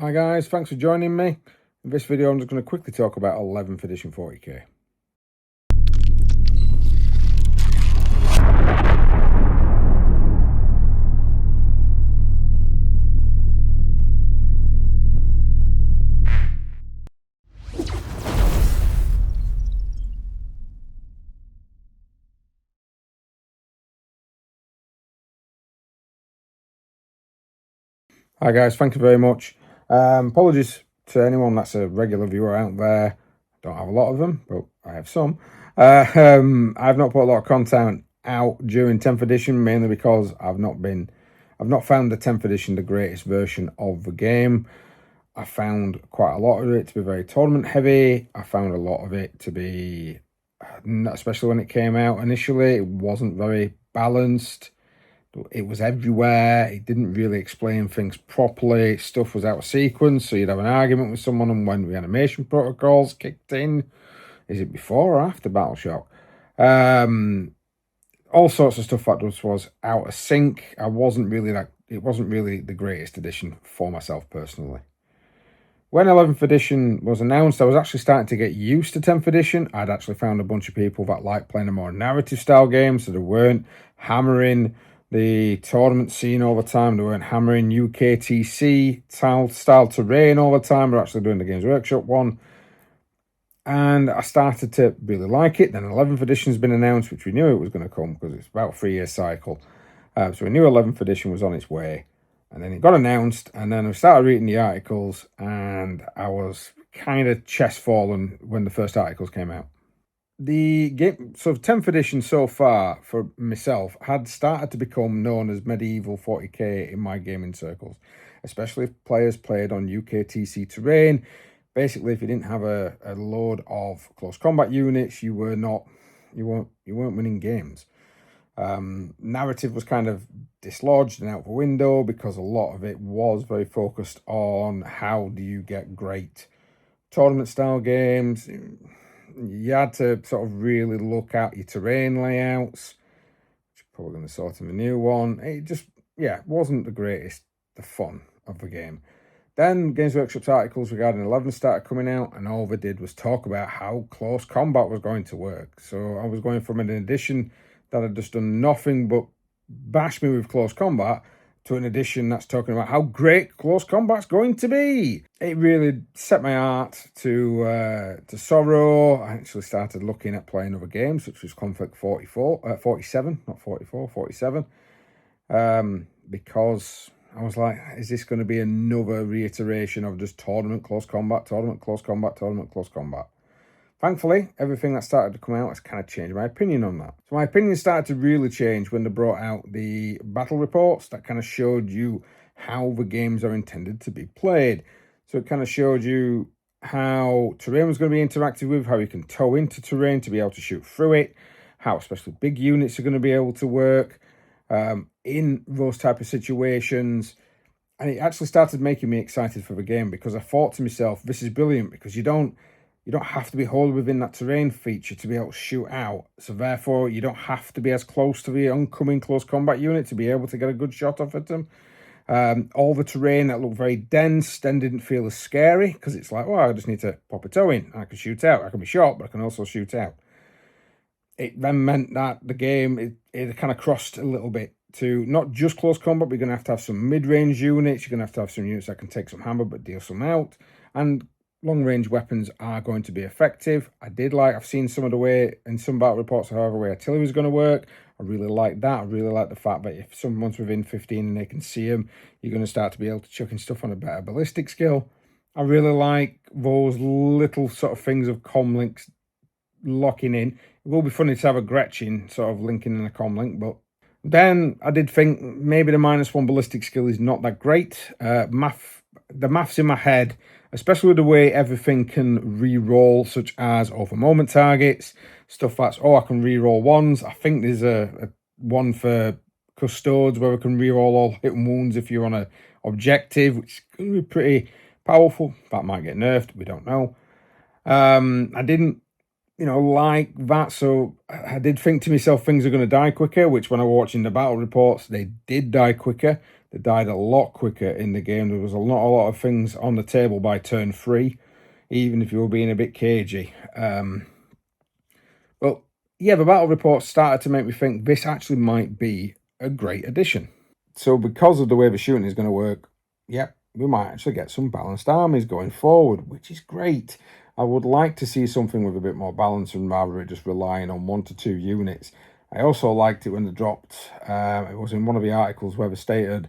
Hi guys, thanks for joining me. In this video I'm just going to quickly talk about 11th edition 40k. Hi guys, thank you very much. Apologies to anyone that's a regular viewer out there. I don't have a lot of them, but I have some. I've not put a lot of content out during 10th edition, mainly because I've not found the 10th edition the greatest version of the game. I found quite a lot of it to be very tournament heavy. I found a lot of it to be, especially when it came out initially, it wasn't very balanced. It was everywhere. It didn't really explain things properly. Stuff was out of sequence, so you'd have an argument with someone, and when the animation protocols kicked in, is it before or after Battle Shock? All sorts of stuff that was out of sync. It wasn't really the greatest edition for myself personally. When 11th edition was announced, I was actually starting to get used to 10th edition. I'd actually found a bunch of people that liked playing a more narrative style game, so they weren't hammering the tournament scene all the time. They weren't hammering UKTC style terrain all the time. They're actually doing the Games Workshop one. And I started to really like it. Then 11th edition has been announced, which we knew it was going to come because it's about a 3-year cycle. So we knew 11th edition was on its way. And then it got announced, and then I started reading the articles, and I was kind of chest-fallen when the first articles came out. The game, so 10th edition so far, for myself, had started to become known as medieval 40k in my gaming circles, especially if players played on UKTC terrain. Basically, if you didn't have a load of close combat units, you weren't winning games. Narrative was kind of dislodged and out the window because a lot of it was very focused on how do you get great tournament style games. You had to sort of really look at your terrain layouts, which are probably going to sort of a new one. It just, wasn't the greatest, the fun of the game. Then Games Workshop's articles regarding 11 started coming out, and all they did was talk about how close combat was going to work. So I was going from an edition that had just done nothing but bash me with close combat to an edition that's talking about how great close combat's going to be. It really set my heart to sorrow. I actually started looking at playing other games, which was Conflict 47, not 44, 47, because I was like, is this going to be another reiteration of just tournament close combat, tournament close combat, tournament close combat? Thankfully, everything that started to come out has kind of changed my opinion on that. So my opinion started to really change when they brought out the battle reports that kind of showed you how the games are intended to be played. So it kind of showed you how terrain was going to be interacted with, how you can tow into terrain to be able to shoot through it, how especially big units are going to be able to work in those type of situations. And it actually started making me excited for the game, because I thought to myself, this is brilliant, because you don't have to be wholly within that terrain feature to be able to shoot out. So therefore, you don't have to be as close to the oncoming close combat unit to be able to get a good shot off at them. All the terrain that looked very dense then didn't feel as scary, because it's like, well, I just need to pop a toe in. I can shoot out. I can be shot, but I can also shoot out. It then meant that the game, it kind of crossed a little bit to not just close combat, but you're going to have some mid-range units. You're going to have some units that can take some hammer but deal some out. And long-range weapons are going to be effective. I've seen some of the way in some battle reports, however, way artillery is going to work. I really like that. I really like the fact that if someone's within 15 and they can see them, you're going to start to be able to chuck in stuff on a better ballistic skill. I really like those little sort of things of comlinks locking in. It will be funny to have a Gretchen sort of linking in a comlink, but then I did think maybe the -1 ballistic skill is not that great. The maths in my head, especially with the way everything can re-roll, such as over moment targets, stuff that's, I can re-roll ones. I think there's a one for custodes where we can re-roll all hit and wounds if you're on a objective, which can be pretty powerful. That might get nerfed, we don't know. I didn't like that, so I did think to myself things are going to die quicker, which when I was watching the battle reports, they did die quicker. They died a lot quicker in the game. There was not a lot of things on the table by turn 3, even if you were being a bit cagey. Well, yeah, the battle report started to make me think this actually might be a great addition. So because of the way the shooting is going to work, yep, we might actually get some balanced armies going forward, which is great. I would like to see something with a bit more balance and rather just relying on 1 to 2 units. I also liked it when they dropped, it was in one of the articles where they stated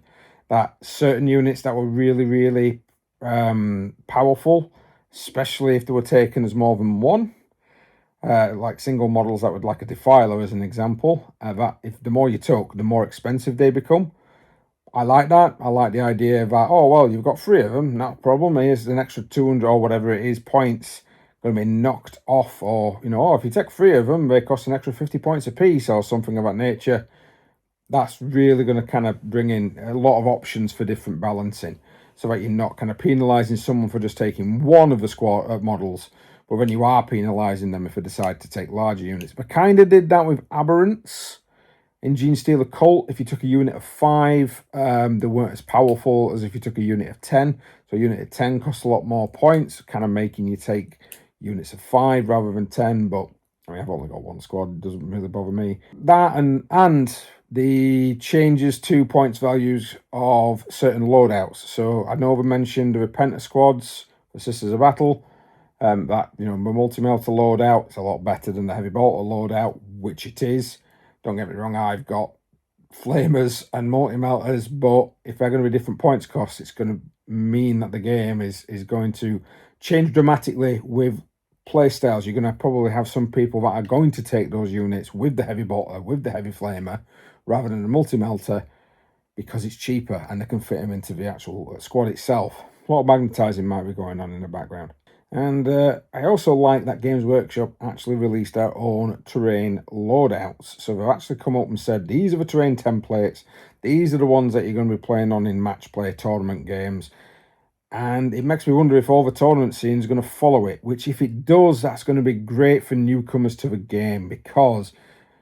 that certain units that were really, really powerful, especially if they were taken as more than one, like single models that would, like a Defiler as an example, that if the more you took, the more expensive they become. I like that. I like the idea that, oh, well, you've got 3 of them, not a problem. Here's an extra 200 or whatever it is points going to be knocked off. Or, you know, oh, if you take 3 of them, they cost an extra 50 points a piece or something of that nature. That's really going to kind of bring in a lot of options for different balancing, so that you're not kind of penalising someone for just taking one of the squad models, but then you are penalising them if they decide to take larger units. But kind of did that with Aberrants. In Genestealer Cult, if you took a unit of 5, they weren't as powerful as if you took a unit of 10. So a unit of 10 costs a lot more points, kind of making you take units of 5 rather than 10. But I mean, I've only got 1 squad, it doesn't really bother me. That and the changes to points values of certain loadouts. So I know we mentioned the Repenter squads for Sisters of Battle. That, you know, the multi-melter loadout is a lot better than the heavy bolter loadout, which it is. Don't get me wrong, I've got flamers and multi-melters, but if they're going to be different points costs, it's going to mean that the game is going to change dramatically with playstyles. You're going to probably have some people that are going to take those units with the heavy bolter, with the heavy flamer, rather than the multi-melter, because it's cheaper and they can fit them into the actual squad itself. A lot of magnetising might be going on in the background. And I also like that Games Workshop actually released their own terrain loadouts. So they've actually come up and said, these are the terrain templates. These are the ones that you're going to be playing on in match play tournament games. And it makes me wonder if all the tournament scene is going to follow it, which if it does, that's going to be great for newcomers to the game, because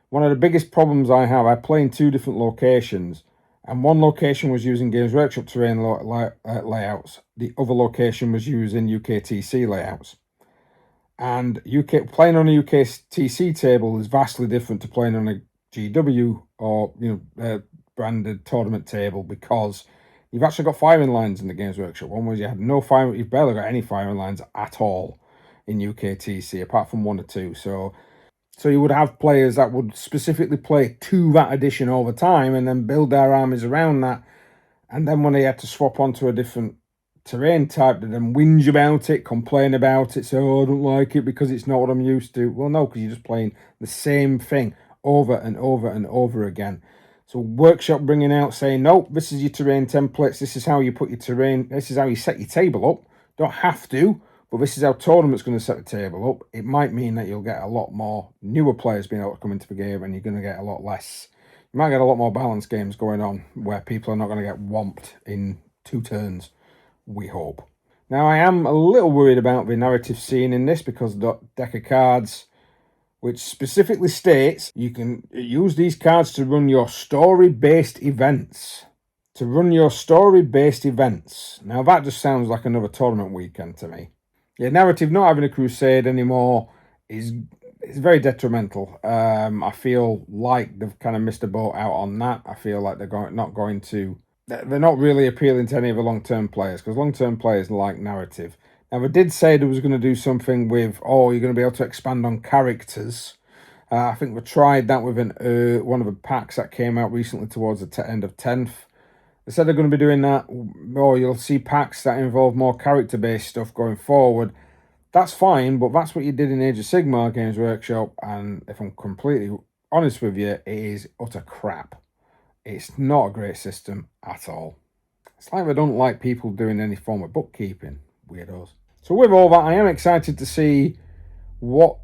one of the biggest problems I have, I play in 2 different locations, and one location was using Games Workshop terrain layouts. The other location was using UKTC layouts. And playing on a UKTC table is vastly different to playing on a GW or, you know, branded tournament table, because you've actually got firing lines in the Games Workshop. One was you had no fire, you've barely got any firing lines at all in UKTC, apart from 1 or 2. So you would have players that would specifically play to that edition all the time and then build their armies around that. And then when they had to swap onto a different terrain type, they then whinge about it, complain about it, say, oh, I don't like it because it's not what I'm used to. Well, no, because you're just playing the same thing over and over and over again. So Workshop bringing out saying, nope, this is your terrain templates. This is how you put your terrain. This is how you set your table up. Don't have to, but this is how tournament's going to set the table up. It might mean that you'll get a lot more newer players being able to come into the game, and you're going to get a lot less. You might get a lot more balanced games going on where people are not going to get whomped in 2 turns, we hope. Now, I am a little worried about the narrative scene in this, because the deck of cards, which specifically states you can use these cards to run your story-based events. Now, that just sounds like another tournament weekend to me. Yeah, narrative not having a crusade anymore is very detrimental. I feel like they've kind of missed a boat out on that. I feel like they're not really appealing to any of the long-term players, because long-term players like narrative. Now, they did say there was going to do something with, oh, you're going to be able to expand on characters. I think we tried that with one of the packs that came out recently towards the end of 10th. They said they're going to be doing that, or you'll see packs that involve more character-based stuff going forward. That's fine, but that's what you did in Age of Sigmar, Games Workshop, and if I'm completely honest with you, it is utter crap. It's not a great system at all. It's like they don't like people doing any form of bookkeeping. Weirdos. So with all that, I am excited to see what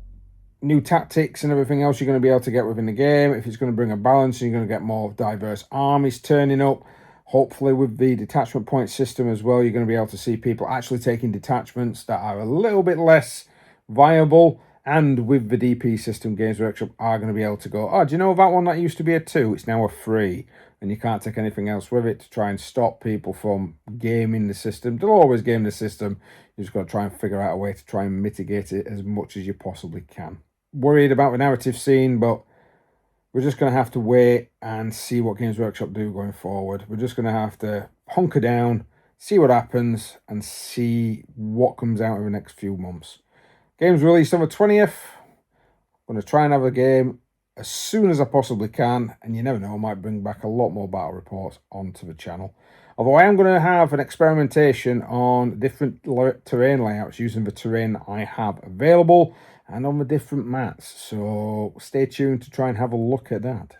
new tactics and everything else you're going to be able to get within the game. If it's going to bring a balance, you're going to get more diverse armies turning up. Hopefully with the detachment point system as well, you're going to be able to see people actually taking detachments that are a little bit less viable. And with the DP system, Games Workshop are going to be able to go, oh, do you know that one that used to be a 2? It's now a 3. and you can't take anything else with it to try and stop people from gaming the system. They'll always game the system. You just got to try and figure out a way to try and mitigate it as much as you possibly can. Worried about the narrative scene, but we're just going to have to wait and see what Games Workshop do going forward. We're just going to have to hunker down, see what happens, and see what comes out in the next few months. Game's released on the 20th. I'm going to try and have a game as soon as I possibly can, and you never know, I might bring back a lot more battle reports onto the channel. Although I am going to have an experimentation on different terrain layouts using the terrain I have available and on the different mats. So stay tuned to try and have a look at that.